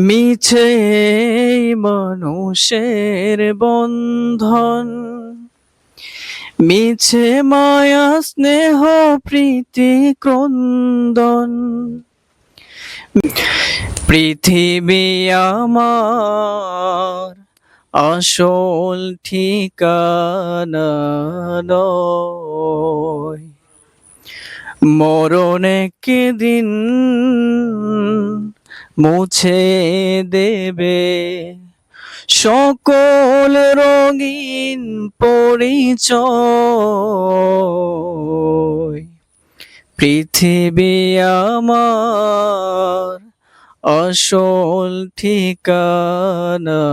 মিছে এই মানুষের বন্ধন, মিছে মায়া স্নেহ প্রীতি ক্রন্দন। পৃথিবী আমার আসল ঠিকানা নয়, মরণ একদিন মুছে দেবে সকল রঙিন পরিচয়। পৃথিবী আমার আসল ঠিকানা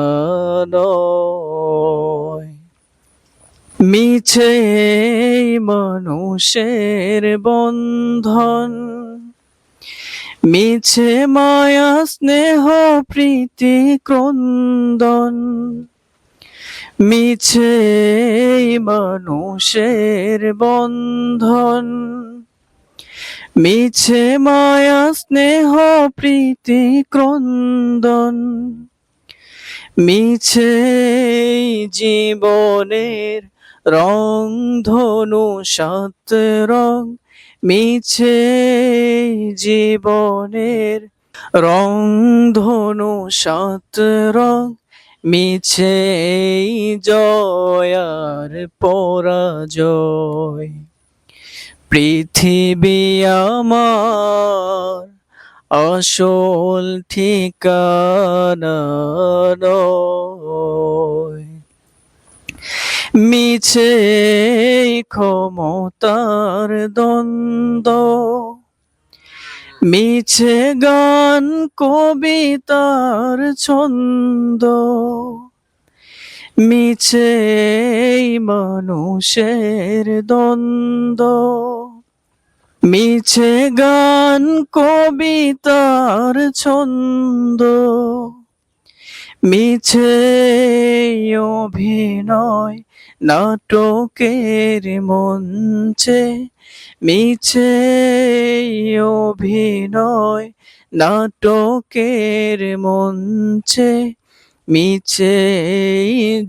নয়। মিছে এই মানুষের বন্ধন, মিছে মায়া স্নেহ প্রীতি ক্রন্দন। মিছে এই মানুষের বন্ধন, মিছে মায়া স্নেহ প্রীতি ক্রন্দন। মিছে জীবনের রং ধনু সাত রং, মিছে জীবনের রং ধনু সাত রং। মিছে জয় আর পরাজয়। পৃথিবী আমার আসল ঠিকানা নয়। মিছে ক্ষমতার দ্বন্দ্ব, মিছে গান কবিতার ছন্দ। মিছে মানুষের দ্বন্দ্ব, মিছে গান কবিতার ছন্দ। মিছে অভিনয় নাটকের মঞ্চে, মিছে অভিনয় নাটকের মঞ্চে। মিছে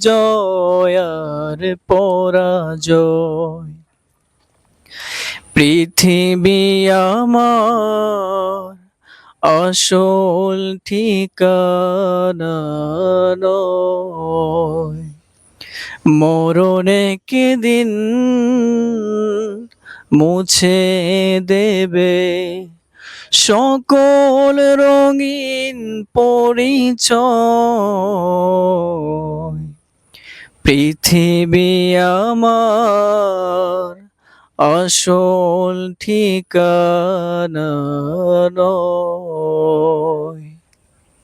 জয় আর পরাজয়। পৃথিবী আমার আসল ঠিকানা নয়, মরণ একদিন মুছে দেবে সকল রঙিন পরিচয়। পৃথিবী আমার আসল ঠিকানা নয়।